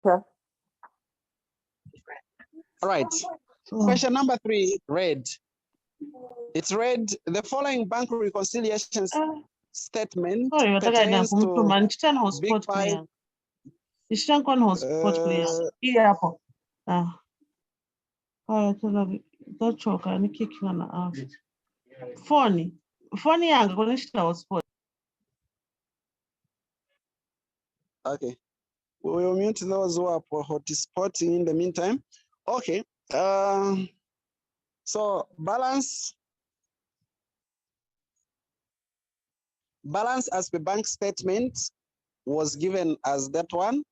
Okay. All right. Question number 3, read. It's read, the following bank reconciliations statement pertains to Big Five. Okay. We will mute those who are hotspotting in the meantime. Okay. So balance as per bank statement was given as that one.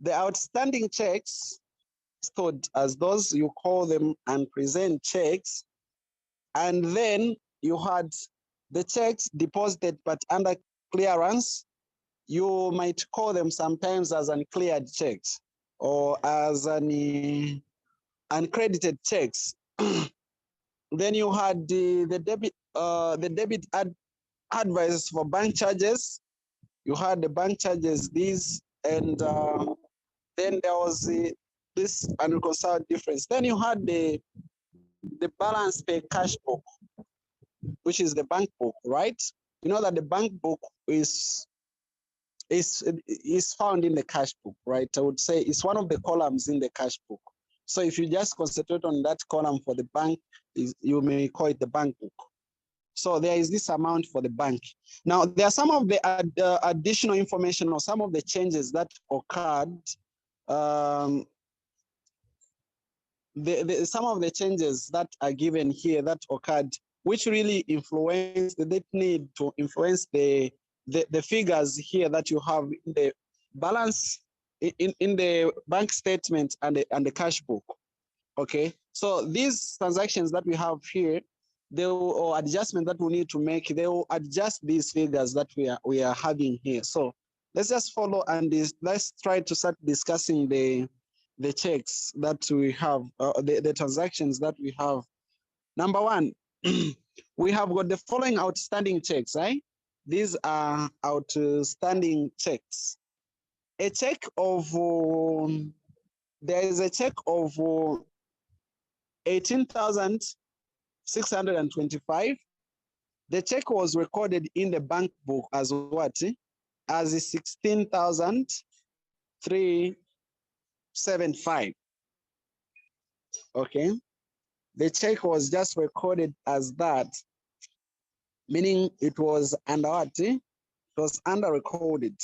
The outstanding checks stood as those, you call them unpresent checks. And then you had the checks deposited but under clearance. You might call them sometimes as uncleared checks or as an uncredited checks. Then you had the debit advice for bank charges. You had the bank charges, these, and then there was this unreconciled difference. Then you had the balance per cash book, which is the bank book, right? You know that the bank book is found in the cash book, right? I would say it's one of the columns in the cash book. So if you just concentrate on that column for the bank, you may call it the bank book. So there is this amount for the bank. Now, there are some of the additional information or some of the changes that occurred. Some of the changes that are given here that occurred, which really influence, they need to influence the figures here that you have in the balance in the bank statement and the cash book. Okay, so these transactions that we have here, or adjustment that we need to make, they will adjust these figures that we are having here. So let's just follow and let's try to start discussing the checks that we have, the transactions that we have. Number 1, we have got the following outstanding checks, right? These are outstanding checks. A check of, there is a check of 18,625. The check was recorded in the bank book as what? As 16,375. Okay. The check was just recorded as that, meaning it was under what? It was under recorded.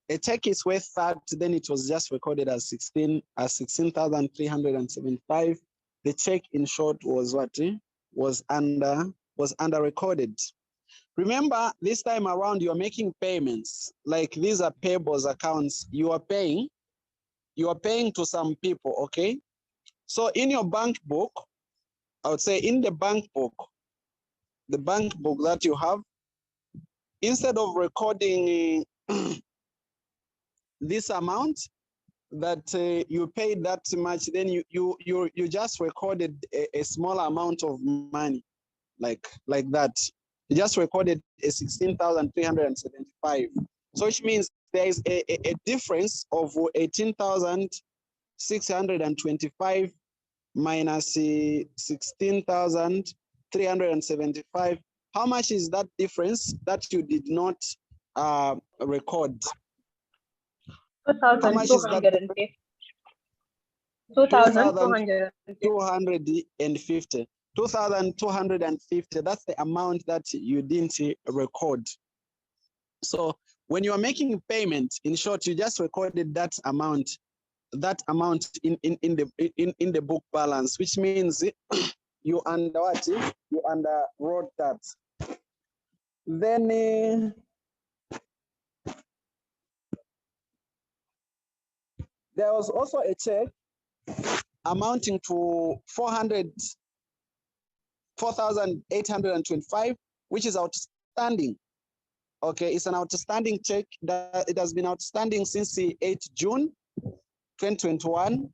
A check is worth that, then it was just recorded as 16,375. The check, in short, was what? Was under recorded. Remember, this time around, you're making payments. Like these are payables accounts. You are paying to some people, okay? So in your bank book, I would say in the bank book that you have, instead of recording this amount that you paid that much, then you just recorded a small amount of money, like that. You just recorded a 16,375. So which means there is a difference of 18,625 minus 16,375. How much is that difference that you did not record? 2,250. 2,250. 2,250. That's the amount that you didn't record. So when you are making payment, in short, you just recorded that amount in the book balance, which means you underwrote that. Then there was also a check amounting to 4,825, which is outstanding. Okay, it's an outstanding check that it has been outstanding since the 8th June 2021.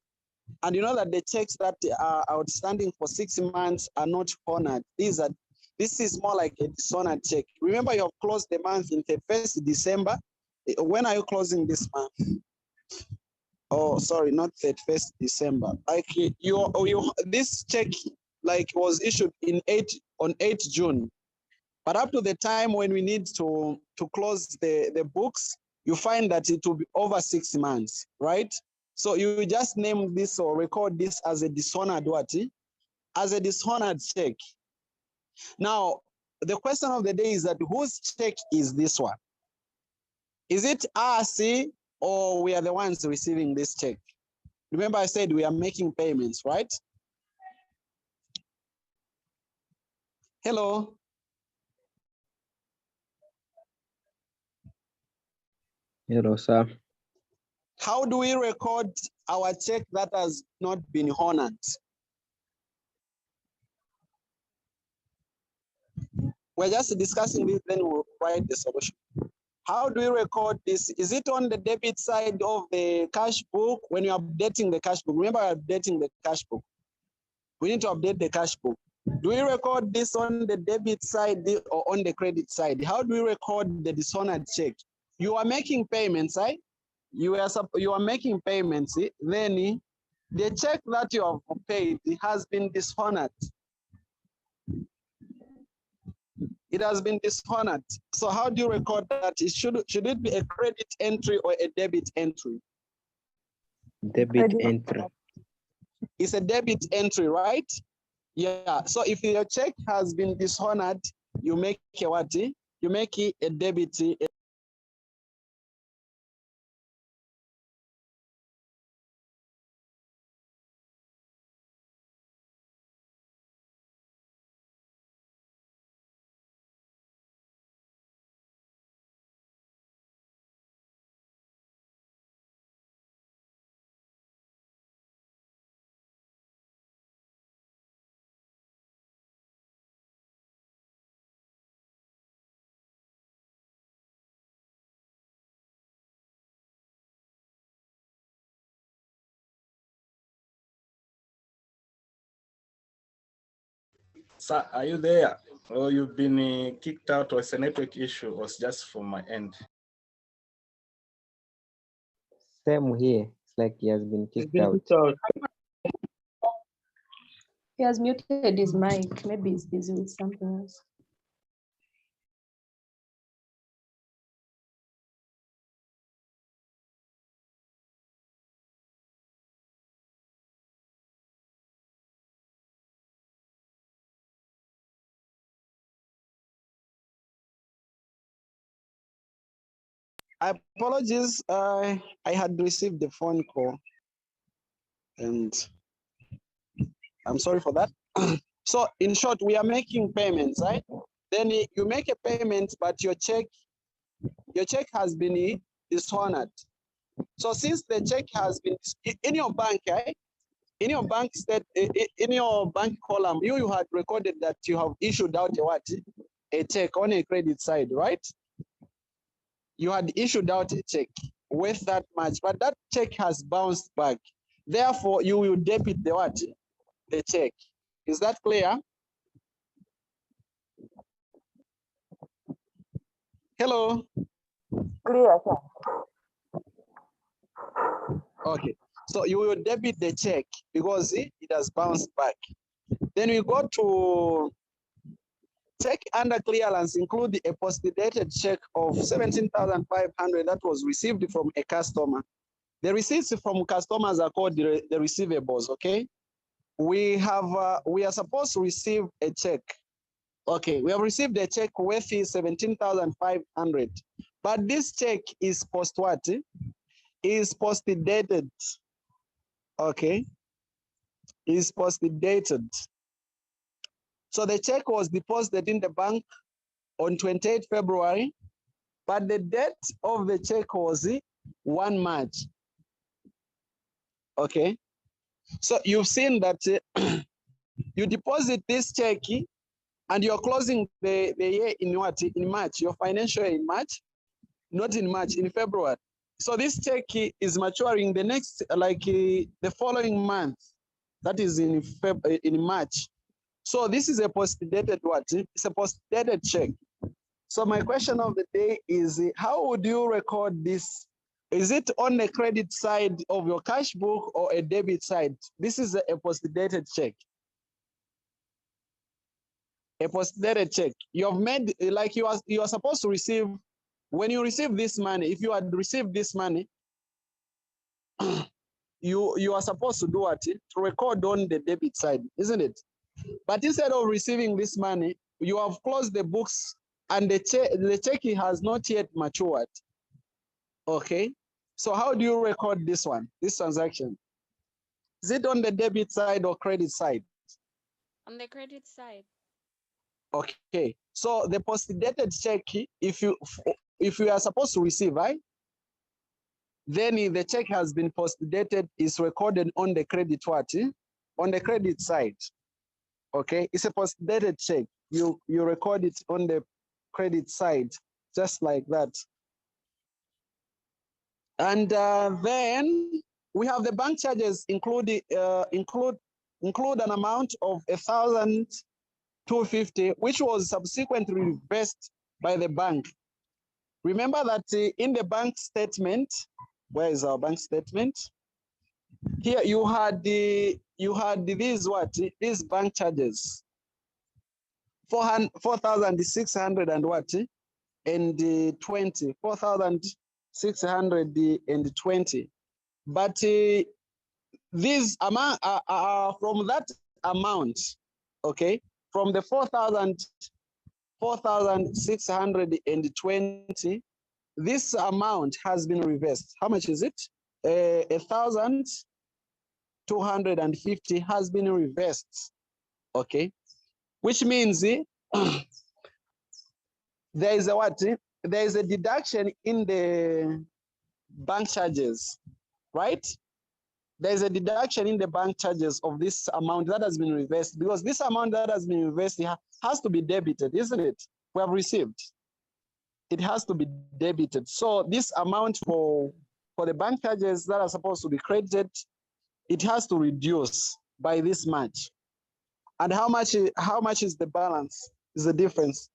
And you know that the checks that are outstanding for 6 months are not honored. This is more like a dishonored check. Remember, you have closed the month in the 1st December, When are you closing this month? Oh, sorry, not 31st December. Like this check like was issued on 8 June. But up to the time when we need to close the books, you find that it will be over 6 months, right? So you just name this or record this as a dishonored what? As a dishonored check. Now, the question of the day is that whose check is this one? Is it RC or we are the ones receiving this check? Remember I said we are making payments, right? Hello? Hello, sir. How do we record our check that has not been honored? We're just discussing this, then we'll write the solution. How do we record this? Is it on the debit side of the cash book when you're updating the cash book? Remember, updating the cash book. We need to update the cash book. Do we record this on the debit side or on the credit side? How do we record the dishonored check? You are making payments, right? You are making payments, then the check that you have paid has been dishonored. It has been dishonored. So how do you record that? Should it be a credit entry or a debit entry? Debit entry. It's a debit entry, right? Yeah. So if your check has been dishonored, you make a what? You make it a debit. Sir, are you there? Or you've been kicked out, or it's a network issue, or it's just from my end? Same here. It's like he has been kicked out. He has muted his mic. Maybe he's busy with something else. Apologies, I had received the phone call and I'm sorry for that. So in short, we are making payments, right? Then you make a payment, but your check has been dishonored. So since the check has been in your bank, right? In your bank in your bank column, you had recorded that you have issued out a what? A check on a credit side, right? You had issued out a check worth that much, but that check has bounced back. Therefore, you will debit the what? The check. Is that clear? Hello? Clear, sir. Okay. So you will debit the check because it has bounced back. Then we go to check under clearance, include a post-dated check of 17,500 that was received from a customer. The receipts from customers are called the receivables, okay? We are supposed to receive a check. Okay, we have received a check worth 17,500, but this check is post what? Is post-dated. Okay, is post-dated. So the check was deposited in the bank on 28 February, but the date of the check was 1 March. Okay, so you've seen that you deposit this check and you're closing the year in what? In March, your financial year in March, not in March, in February. So this check is maturing the next, the following month, that is in March. So this is a post-dated what? It's a post-dated check. So my question of the day is, how would you record this? Is it on the credit side of your cash book or a debit side? This is a post-dated check. A post-dated check. You have made, like you are supposed to receive, when you receive this money, if you had received this money, you are supposed to do what? To record on the debit side, isn't it? But instead of receiving this money, you have closed the books and the check has not yet matured. Okay. So how do you record this one, this transaction? Is it on the debit side or credit side? On the credit side. Okay. So the post-dated check, if you are supposed to receive, right? Then if the check has been post-dated, is recorded on the credit what? On the credit side. Okay, it's a post-dated check. You record it on the credit side, just like that. And then we have the bank charges include an amount of 1,250, which was subsequently reversed by the bank. Remember that in the bank statement, where is our bank statement? Here you had these bank charges, 4,600 and what? And 20, 4,620. But these amount from that amount, okay, from the 4,620, this amount has been reversed. How much is it? 1,250 has been reversed. Okay, which means there is a what? There is a deduction in the bank charges, right? There is a deduction in the bank charges of this amount that has been reversed, because this amount that has been reversed has to be debited, isn't it? We have received. It has to be debited. So this amount for the bank charges that are supposed to be credited, it has to reduce by this much. And how much is the balance? Is the difference?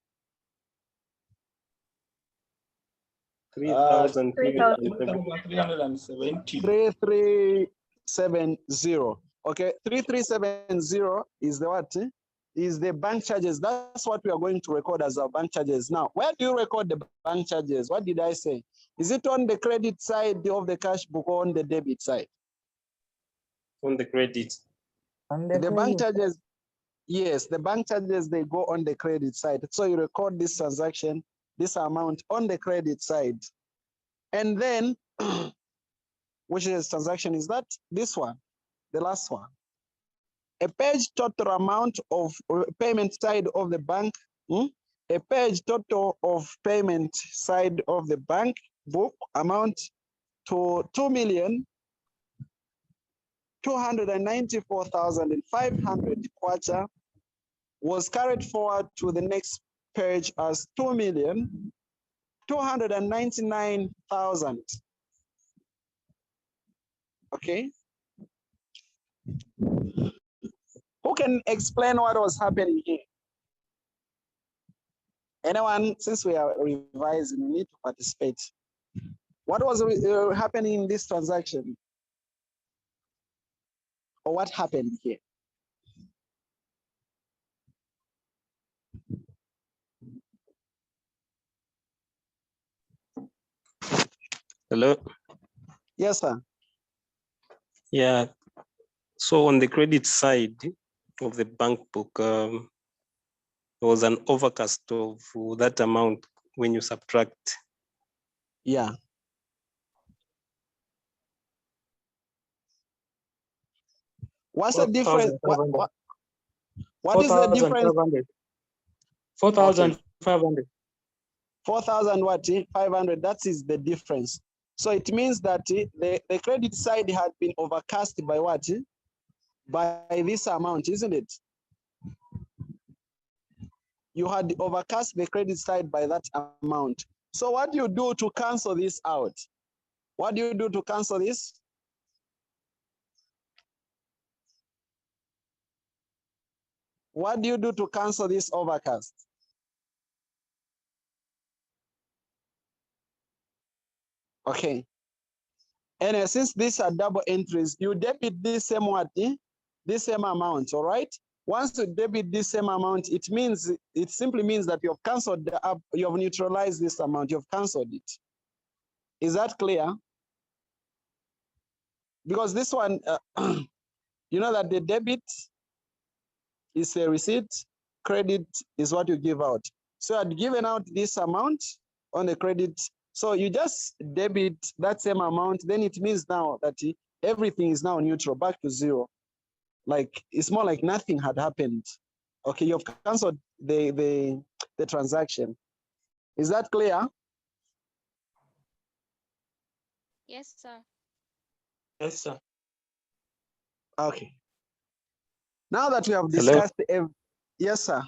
3,370. 3370. Okay, 3370 is the what? Is the bank charges. That's what we are going to record as our bank charges. Now, where do you record the bank charges? What did I say? Is it on the credit side of the cash book or on the debit side? On the credit. The bank charges, yes, the bank charges, they go on the credit side. So you record this transaction, this amount on the credit side. And then, which is transaction is that? This one, the last one. A page total amount of payment side of the bank, a page total of payment side of the bank book amount to 2,294,500 kwacha was carried forward to the next page as 2,299,000. Okay. Who can explain what was happening here? Anyone, since we are revising, we need to participate. What was happening in this transaction? Or what happened here? Hello? Yes, sir. Yeah. So on the credit side of the bank book, there was an overcast of that amount when you subtract. Yeah. What's the difference? What is the difference? 4,500. 4,000 what? 500. That is the difference. So it means that the credit side had been overcast by what? By this amount, isn't it? You had overcast the credit side by that amount. So what do you do to cancel this out? What do you do to cancel this? What do you do to cancel this overcast? Okay. And since these are double entries, you debit this same what? This same amount, all right? Once you debit this same amount, it simply means that you have canceled you have neutralized this amount, you have canceled it. Is that clear? Because this one, you know that the debit is a receipt, credit is what you give out. So I'd given out this amount on the credit. So you just debit that same amount, then it means now that everything is now neutral, back to zero. Like it's more like nothing had happened. Okay, you've canceled the transaction. Is that clear? Yes, sir. Yes, sir. Okay. Now that we have Hello? discussed, yes, sir.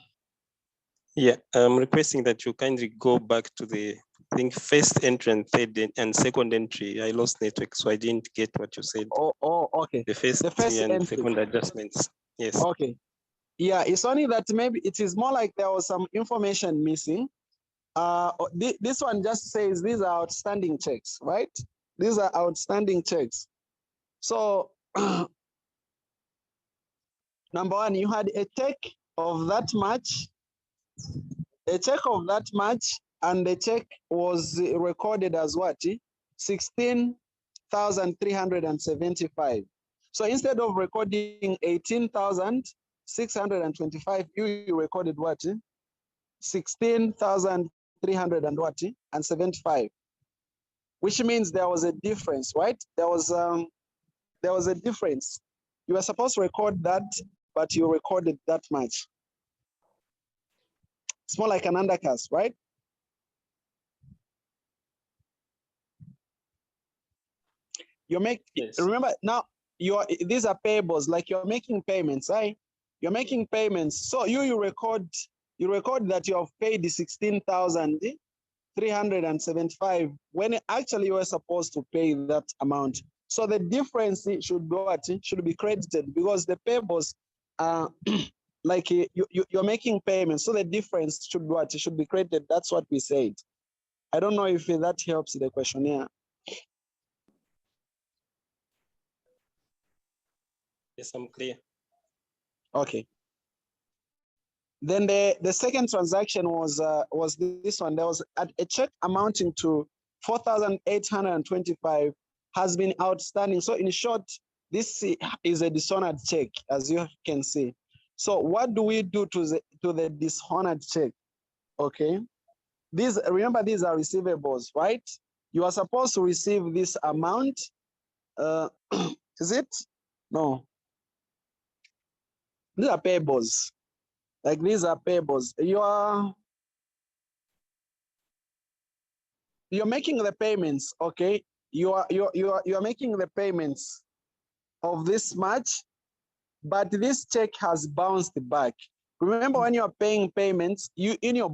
Yeah, I'm requesting that you kindly go back to the, I think, first entry and third and second entry. I lost network, so I didn't get what you said. Oh, okay. The first and entry. second adjustments. Yes. Okay. Yeah, it's only that maybe it is more like there was some information missing. This one just says these are outstanding checks, right? These are outstanding checks. So number one, you had a check of that much, and the check was recorded as what? 16,375. So instead of recording 18,625, you recorded what? 16,375, which means there was a difference, right? There was a difference. You were supposed to record that, but you recorded that much. It's more like an undercast, right? Yes. Remember now, these are payables, like you're making payments, right? You're making payments. So you record that you have paid the 16,375 when actually you were supposed to pay that amount. So the difference should be credited, because the payables are like you're making payments. So the difference should be credited. That's what we said. I don't know if that helps the questionnaire. Yes, I'm clear. Okay. Then the second transaction was this one. There was a check amounting to 4,825 has been outstanding. So in short, this is a dishonored check, as you can see. So what do we do to the dishonored check? Okay. Remember, these are receivables, right? You are supposed to receive this amount. Is it? No. These are payables. Like these are payables. You're making the payments, okay? You are making the payments of this much, but this check has bounced back. Remember, when you are paying payments, you in your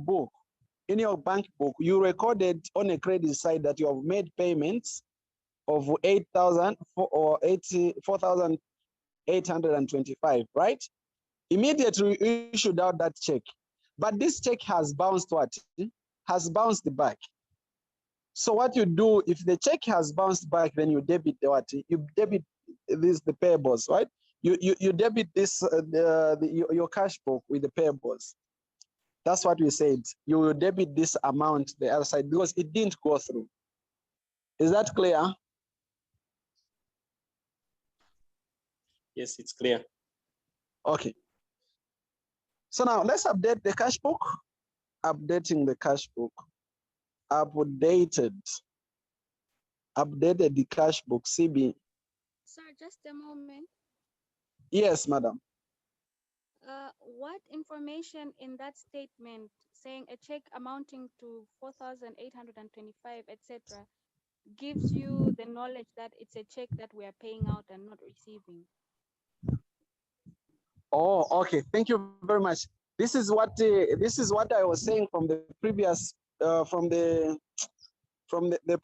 bank book, you recorded on a credit side that you have made payments of 4,825, right? Immediately you issued out that check, but this check has bounced back. So what you do, if the check has bounced back, then you debit you debit the payables, right? You debit this your cash book with the payables. That's what we said. You will debit this amount the other side because it didn't go through. Is that clear? Yes, it's clear. Okay. So now let's update the cash book. Updating the cash book. Updated the cash book, CB. Sir, just a moment. Yes, madam. What information in that statement saying a check amounting to 4,825, etc., gives you the knowledge that it's a check that we are paying out and not receiving? Oh, okay. Thank you very much. This is what I was saying from the previous the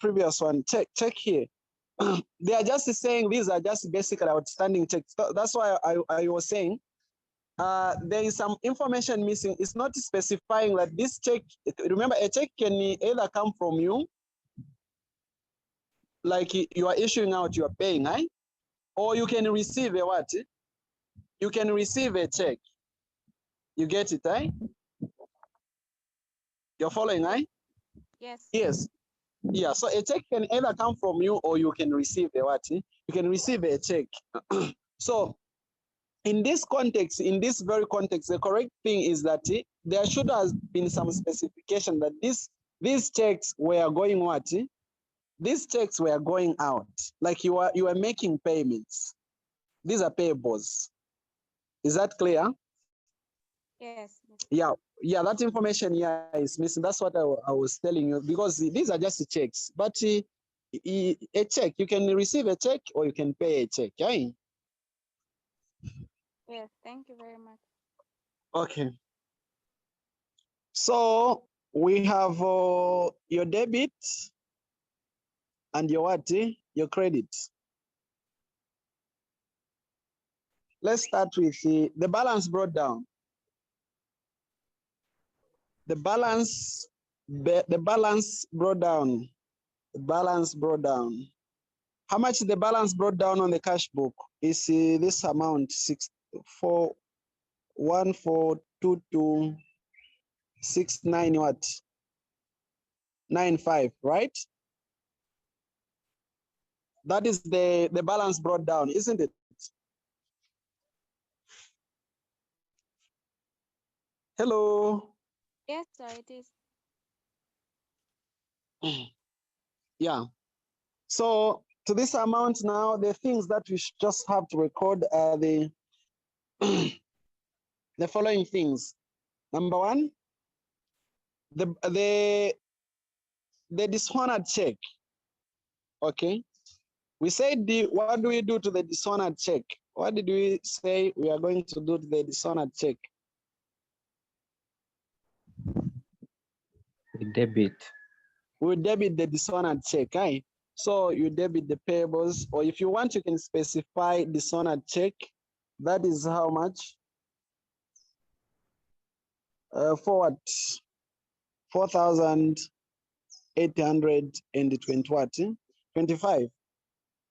previous one. Check here. They are just saying these are just basically outstanding checks. That's why I was saying there is some information missing. It's not specifying that this check. Remember, a check can either come from you like you are issuing out, you are paying, right? Or you can receive a what? You can receive a check. You get it, right? You're following, right? Yes. Yes. Yeah. So a check can either come from you or you can receive a what? You can receive a check. So in this context, in this very context, the correct thing is that there should have been some specification that these checks were going what? These checks were going out. Like you are making payments. These are payables. Is that clear? Yes. Yeah, that information here is missing. That's what I was telling you, because these are just checks. But a check, you can receive a check or you can pay a check. Yeah? Yes. Thank you very much. Okay. So we have your debit and your what? Your credit. Let's start with the balance brought down. The balance brought down. The balance brought down. How much the balance brought down on the cash book is this amount, 641,422,69 what? 95, right? That is the balance brought down, isn't it? Hello. Yes, sir, it is. Yeah. So to this amount now, the things that we just have to record are the the following things. Number one, the dishonored check. Okay. We said what do we do to the dishonored check? What did we say we are going to do to the dishonored check? We debit. We debit the dishonored check, right? So you debit the payables, or if you want, you can specify dishonored check. That is how much? For what? 4,820 what? 25.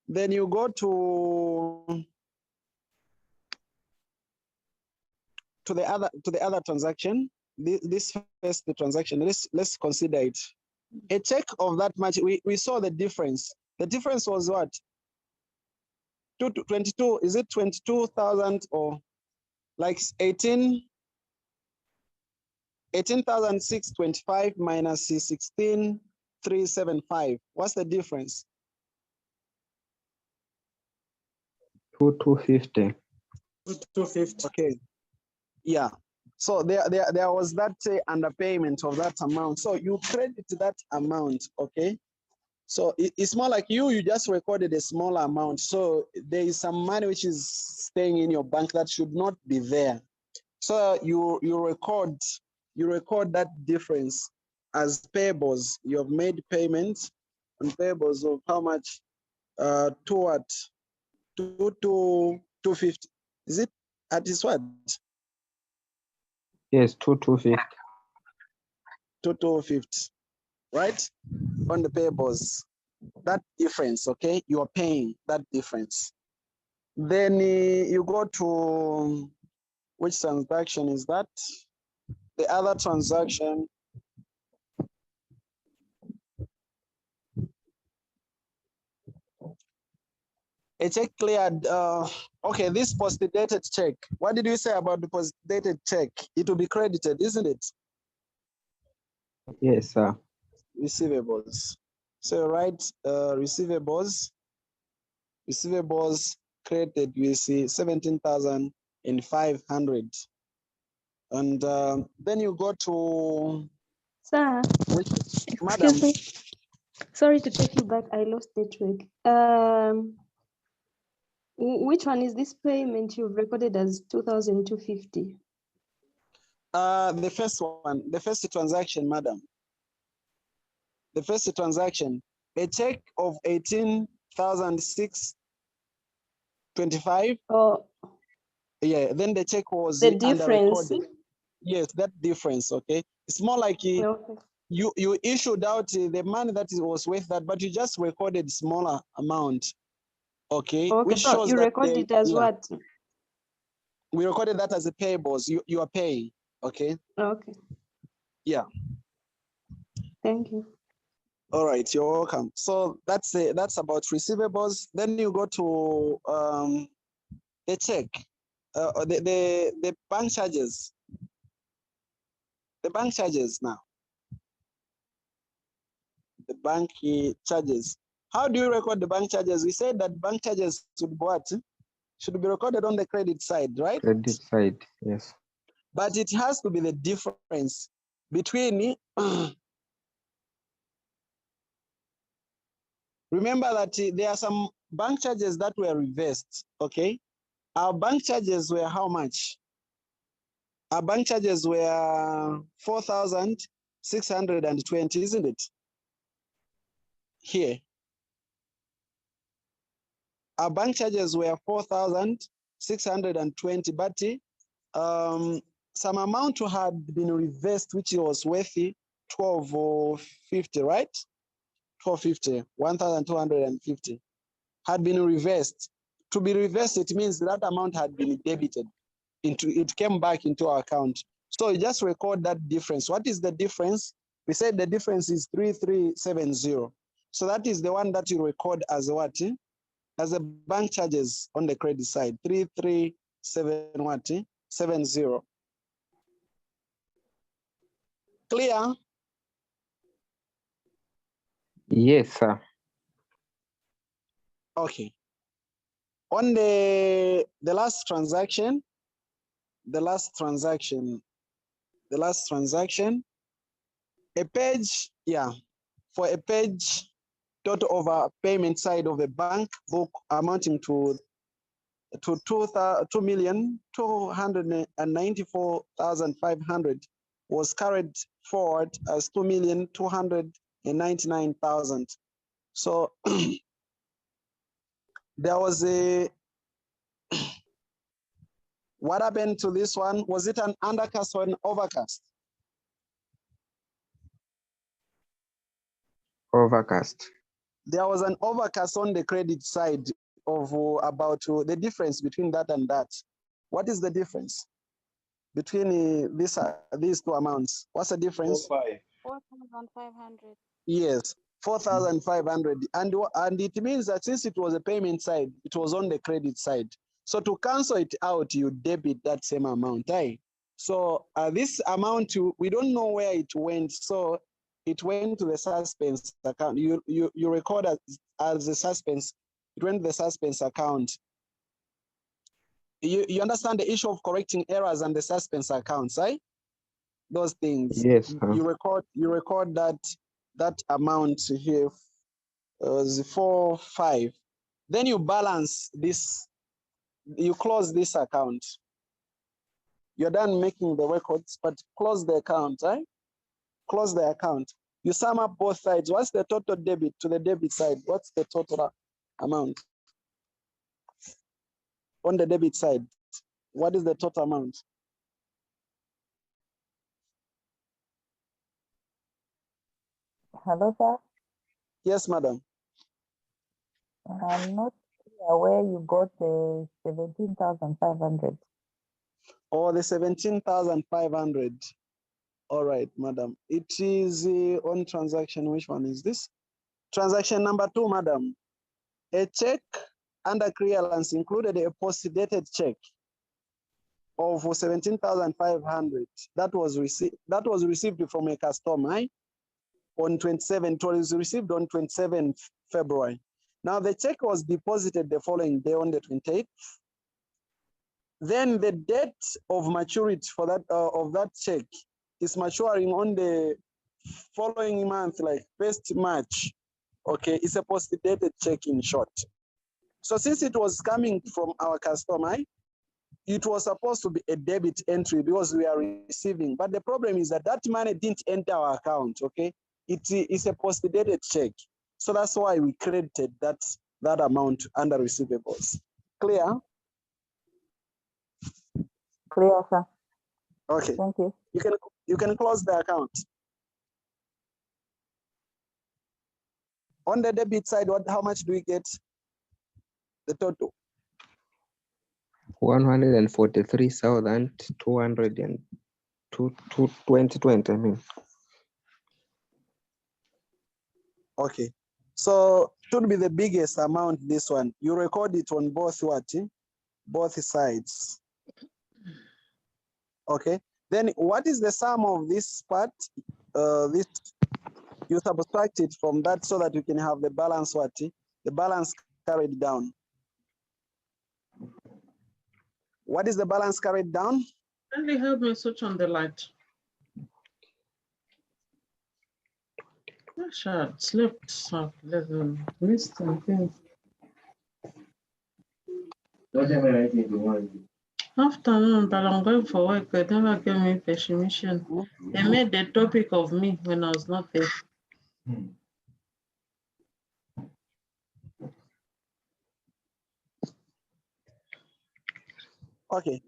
Then you go to the other transaction. This first transaction. Let's consider it. A check of that much. We saw the difference. The difference was what? 22. Is it 22,000 or like 18,625 minus 16,375? What's the difference? 2,250. 250. Okay. Yeah. So there was that underpayment of that amount. So you credit that amount, okay? So it's more like you just recorded a small amount. So there is some money which is staying in your bank that should not be there. So you record that difference as payables. You have made payments on payables of how much? To what? 250. Is it at this what? Yes, 2,250. 250, right? On the payables. That difference, okay? You are paying that difference. Then you go to which transaction is that? The other transaction. A check cleared. Okay, this post-dated check. What did you say about the post-dated check? It will be credited, isn't it? Yes, sir. Receivables. So right, receivables credited. We see 17,500. And then you go to Sir, madam. excuse me. Sorry to take you back. I lost network. Which one is this payment you've recorded as 2,250? The first one, the first transaction, madam. The first transaction, a check of 18,625. Oh, Yeah, then the check was the difference. under-recorded. Yes, that difference, okay? It's more like Okay. you issued out the money that was worth that, but you just recorded smaller amount. Okay, Okay, which so shows you that record it as what? we recorded that as a payables. You are paying. Okay. Okay. Yeah. Thank you. All right, you're welcome. So that's about receivables. Then you go to the check, the bank charges. The bank charges now. The bank charges. How do you record the bank charges? We said that bank charges should be what? Should be recorded on the credit side, right? Credit side, yes. But it has to be the difference between remember that there are some bank charges that were reversed, okay? Our bank charges were how much? Our bank charges were 4,620, isn't it? Here. Our bank charges were 4,620, but some amount had been reversed, which was worth 1250, right? 1250, 1,250 had been reversed. To be reversed, it means that amount had been debited it came back into our account. So you just record that difference. What is the difference? We said the difference is 3370. So that is the one that you record as what? As the bank charges on the credit side. 3370. Clear? Yes, sir. Okay. On the last transaction, a page, yeah, for a page total over payment side of the bank book amounting to 2,294,500 was carried forward as 2,299,000. So there was a what happened to this one? Was it an undercast or an overcast? Overcast. There was an overcast on the credit side of about the difference between that and that. What is the difference between these two amounts? What's the difference? 4,500. Yes, 4,500. And it means that since it was a payment side, it was on the credit side. So to cancel it out, you debit that same amount. Right? So this amount, we don't know where it went. So it went to the suspense account. You record as a suspense. It went to the suspense account. You understand the issue of correcting errors and the suspense accounts, right? Those things. Yes, sir. You record that amount here, 4,500. Then you balance this. You close this account. You're done making the records, but close the account, right? Close the account. You sum up both sides. What's the total debit to the debit side? What's the total amount? On the debit side, what is the total amount? Hello, sir. Yes, madam. I'm not clear where you got the 17,500. Or the 17,500. All right, madam. It is on transaction. Which one is this? Transaction number 2, madam. A check under clearance included a post-dated check of 17,500 that was received from a customer on 27. It was received on 27 February. Now the check was deposited the following day on the 28th. Then the date of maturity for that of that check is maturing on the following month, like 1st March. Okay, it's a post-dated check in short. So since it was coming from our customer, it was supposed to be a debit entry because we are receiving. But the problem is that that money didn't enter our account, okay? It is a post-dated check. So that's why we credited that amount under receivables. Clear? Clear, sir. Okay. Thank you. You can close the account. On the debit side, how much do we get? The total. 143,220, I mean. Okay. So should be the biggest amount, this one. You record it on both what? Both sides. Okay. Then what is the sum of this part? This you subtract it from that so that you can have the balance what? The balance carried down. What is the balance carried down? Kindly help me switch on the light. Gosh, I slept, so missed some things. Afternoon, but I'm going for work. They never gave me permission. They made the topic of me when I was not there. Okay.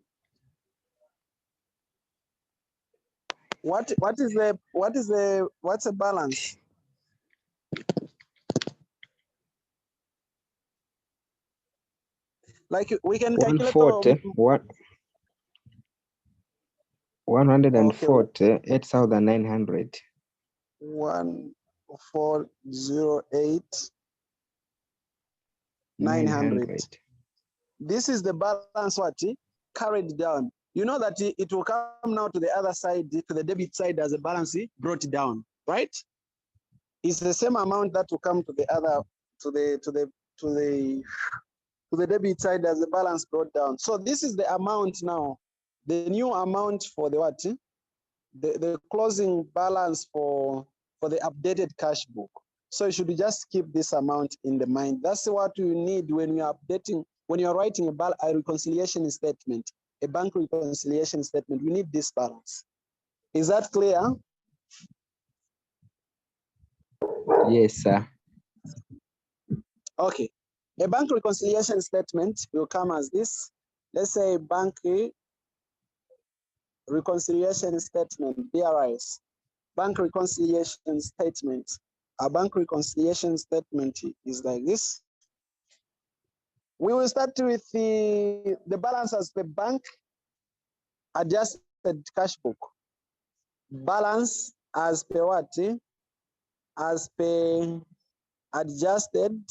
What's the balance? Like we can calculate 140, 8,900. 1408 900. This is the balance what carried down. You know that it will come now to the other side, to the debit side as a balance brought down, right? It's the same amount that will come to the other, to the debit side as the balance brought down. So this is the amount now, the new amount for the what? The closing balance for the updated cash book. So you should just keep this amount in the mind. That's what you need when you're updating, when you're writing a reconciliation statement, a bank reconciliation statement. We need this balance. Is that clear? Yes, sir. Okay. A bank reconciliation statement will come as this. Let's say bank reconciliation statement, BRIS. Bank reconciliation statement. A bank reconciliation statement is like this. We will start with the balance as per bank adjusted cash book. Balance as per what? As per adjusted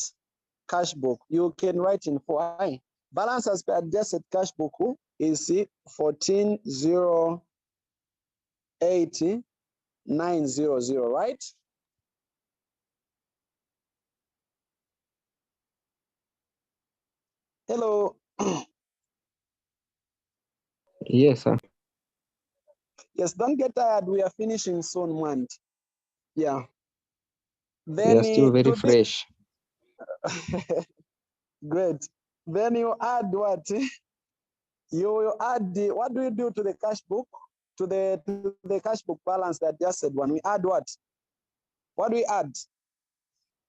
cash book. You can write in 4i. Balance as per adjusted cash book is 14,080,900, right? Hello. Yes, sir. Yes, don't get tired. We are finishing soon, man. Yeah. They are still very fresh. Great. Then you add what? You add what do you do to the cash book? To the cash book balance that just said one. We add what? What do we add?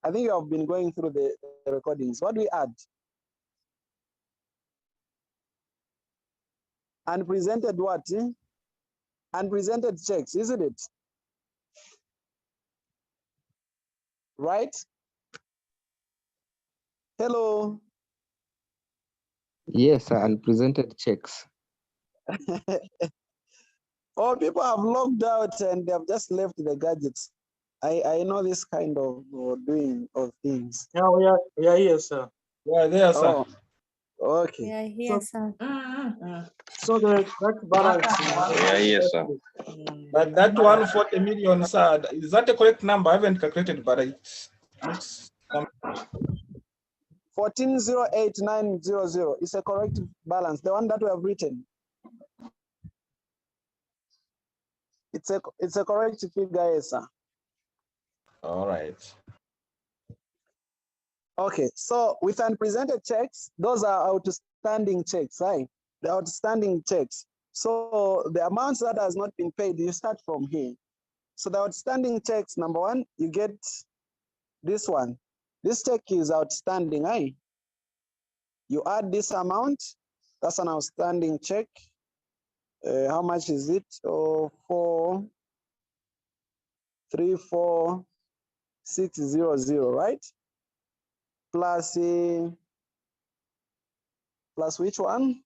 I think you have been going through the recordings. What do we add? Unpresented what? Unpresented checks, isn't it? Right? Hello. Yes, sir. Unpresented checks. Oh, people have logged out and they have just left the gadgets. I know this kind of doing of things. Yeah, we are here, sir. We are there, sir. Oh, okay. Yeah, yes, sir. So the correct balance. Yeah, yes, sir. But that 140 million, sir, is that a correct number? I haven't calculated, but it looks 14,089,000 is a correct balance, the one that we have written. It's a correct figure, yes, sir. all right. Okay, so with unpresented checks, those are outstanding checks, right? The outstanding checks. So the amounts that has not been paid, you start from here. So the outstanding checks, number one, you get this one. This check is outstanding, right? You add this amount, that's an outstanding check. How much is it? Oh, 434 600, right? Plus plus which one?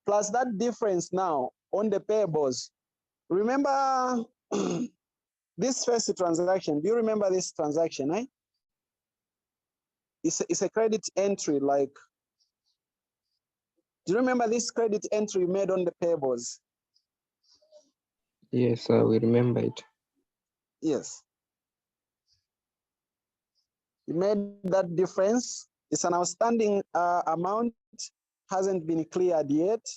Plus that difference now on the payables. Remember this first transaction. Do you remember this transaction, right? It's a credit entry, like, do you remember this credit entry made on the payables? Yes, we remember it. Yes. You made that difference. It's an outstanding amount, hasn't been cleared yet.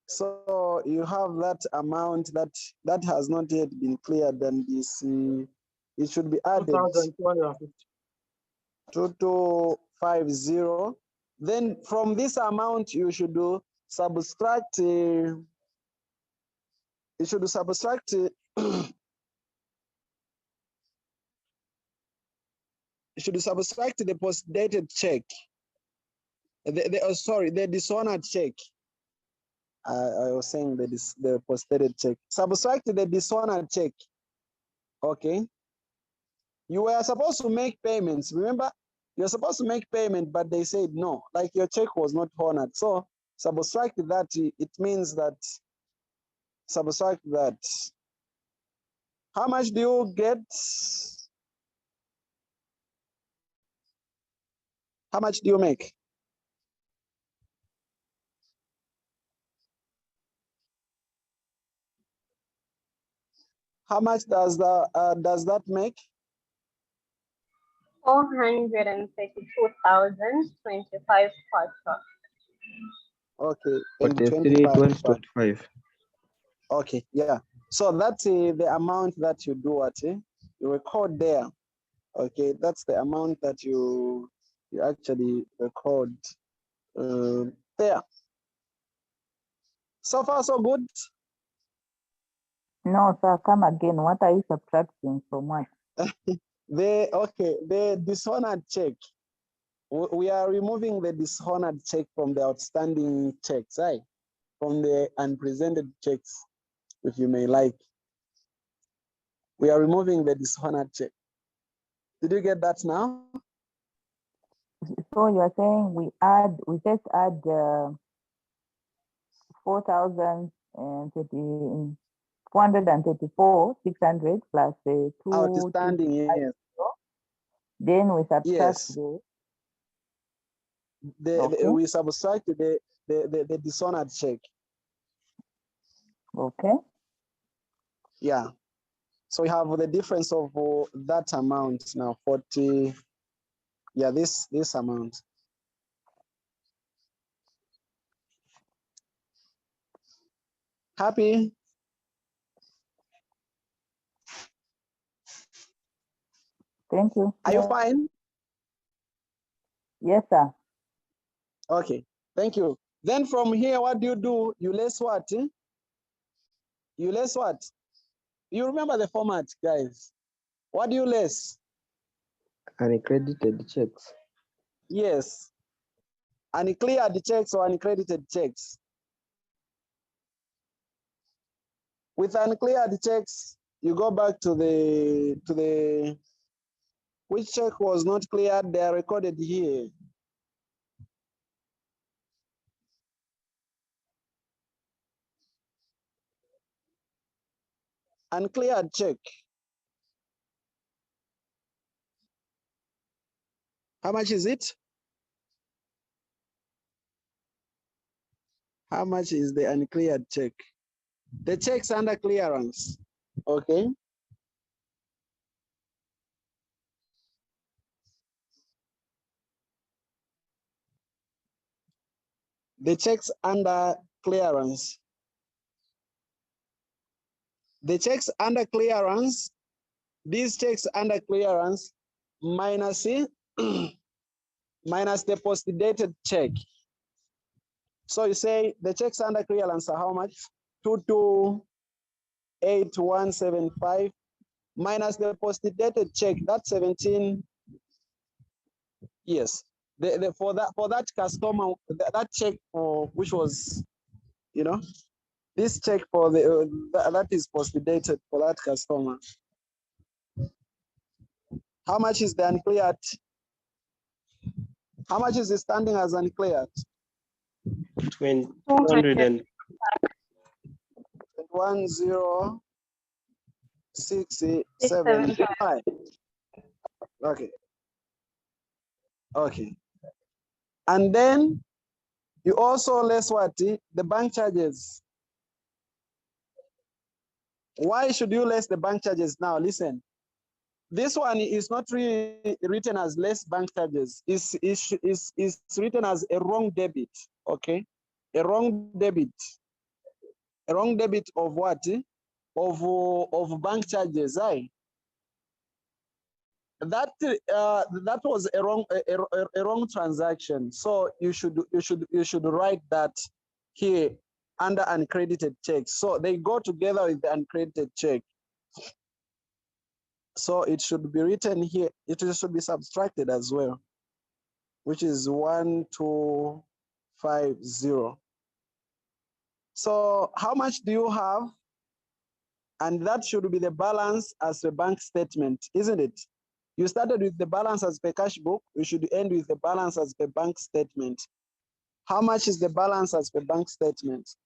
So you have that amount that has not yet been cleared, and this it should be added 2250. Then from this amount you should do subtract. You should subtract. You should subtract the post-dated check. The dishonored check. I was saying the post-dated check. Subtract the dishonored check. Okay. You were supposed to make payments. Remember, you're supposed to make payment, but they said no, like your check was not honored. So subtract that. It means that subtract that. How much do you get? How much do you make? How much does that make? 432,025 kwacha. Okay, and 43,125. Okay, yeah. So that's the amount that you do at you record there. Okay, that's the amount that you actually record there. So far, so good. No, sir, come again. What are you subtracting from what? The dishonored check. We are removing the dishonored check from the outstanding checks, right? From the unpresented checks, if you may like. We are removing the dishonored check. Did you get that now? So you are saying we just add 434,600 plus the 2 outstanding, yes. Then we subtract yes. We subtract the dishonored check. Okay. Yeah. So we have the difference of that amount now, 40. Yeah, this amount. Happy? Thank you. Are you fine? Yes, sir. Okay, thank you. Then from here, what do? You less what? You less what? You remember the format, guys. What do you less? Uncredited checks. Yes. Uncleared checks or uncredited checks. With uncleared checks, you go back to the which check was not cleared, they are recorded here. Uncleared check. How much is it? How much is the uncleared check? The check's under clearance. Okay. The check's under clearance. The checks under clearance, these checks under clearance minus minus the post-dated check. So you say the checks under clearance are how much? 228175 minus the post-dated check. That's 17. Yes. For that customer, that check for which was, this check for that is post-dated for that customer. How much is the uncleared? How much is it standing as uncleared? 10675. Okay. Okay. And then you also less what? The bank charges. Why should you less the bank charges now? Listen, this one is not really written as less bank charges. It's written as a wrong debit, okay? A wrong debit. A wrong debit of what? Of bank charges, right? That was a wrong transaction. So you should write that here under uncredited checks. So they go together with the uncredited check. So it should be written here. It should be subtracted as well, which is 1250. So how much do you have? And that should be the balance as a bank statement, isn't it? You started with the balance as per cash book. You should end with the balance as per bank statement. How much is the balance as per bank statement?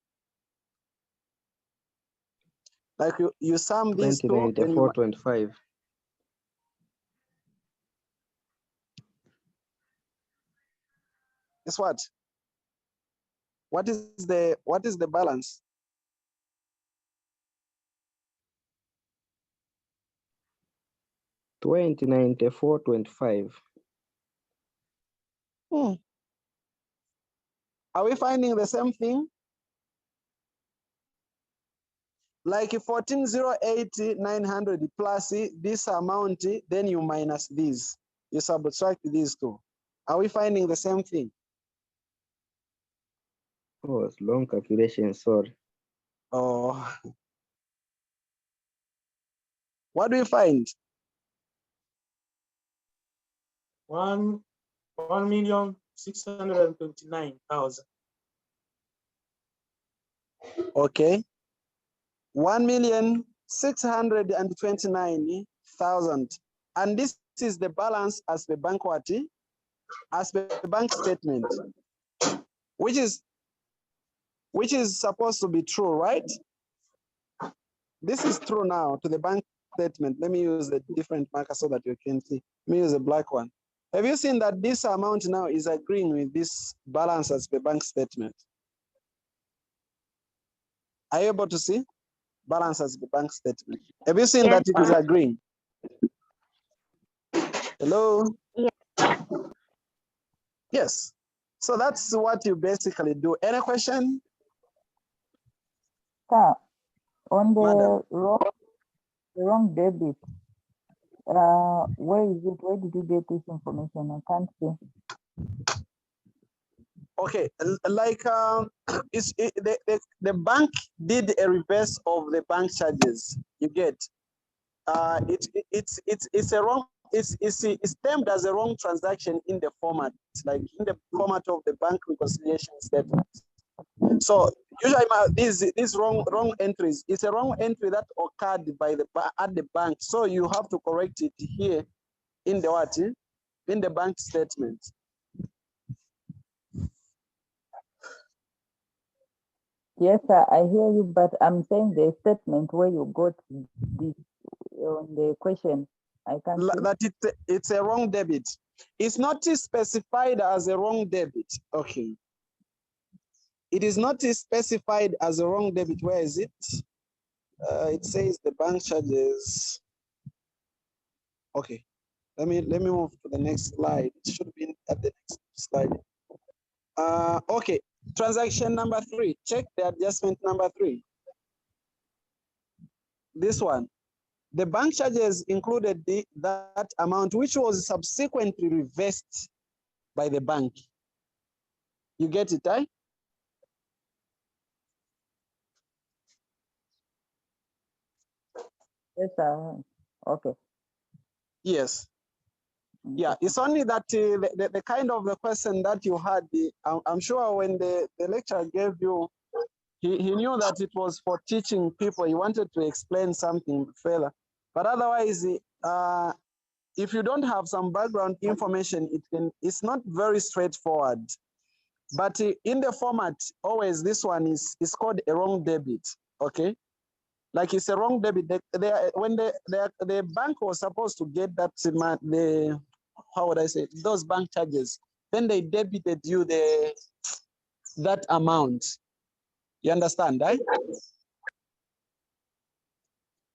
Like you sum these two. 2094.25. Guess what? What is the balance? $2094.25. Are we finding the same thing? Like 14,080,900 plus this amount, then you minus these. You subtract these two. Are we finding the same thing? Oh, it's long calculation, sorry. Oh. What do you find? 1,629,000. Okay. 1,629,000. And this is the balance as the bank what? As the bank statement, which is supposed to be true, right? This is true now to the bank statement. Let me use a different marker so that you can see. Let me use a black one. Have you seen that this amount now is agreeing with this balance as the bank statement? Are you able to see? Balance as the bank statement. Have you seen that it is agreeing? Hello? Yes. Yes. So that's what you basically do. Any question? Sir, on the Madam. wrong debit, where is it? Where did you get this information? I can't see. Okay, like the bank did a reverse of the bank charges. You get it's a wrong. It's termed as a wrong transaction in the format, like in the format of the bank reconciliation statement. So usually these wrong entries, it's a wrong entry that occurred by at the bank. So you have to correct it here in the what? In the bank statement. Yes, sir, I hear you, but I'm saying the statement where you got this on the question. I can't see. That it's a wrong debit. It's not specified as a wrong debit. Okay. It is not specified as a wrong debit. Where is it? It says the bank charges. Okay. Let me move to the next slide. It should be at the next slide. Okay. Transaction number 3. Check the adjustment number 3. This one. The bank charges included that amount, which was subsequently reversed by the bank. You get it, right? Yes, sir. Okay. Yes. Yeah, it's only that the kind of the question that you had, I'm sure when the lecturer gave you, he knew that it was for teaching people. He wanted to explain something further. But otherwise, if you don't have some background information, it's not very straightforward. But in the format, always this one is called a wrong debit. Okay, like it's a wrong debit. When the bank was supposed to get that how would I say, those bank charges, then they debited you that amount. You understand, right?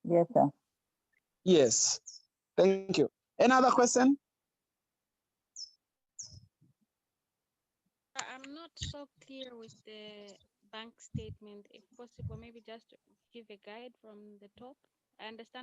Yes, sir. Yes. Thank you. Another question? I'm not so clear with the bank statement. If possible, maybe just give a guide from the top. I understand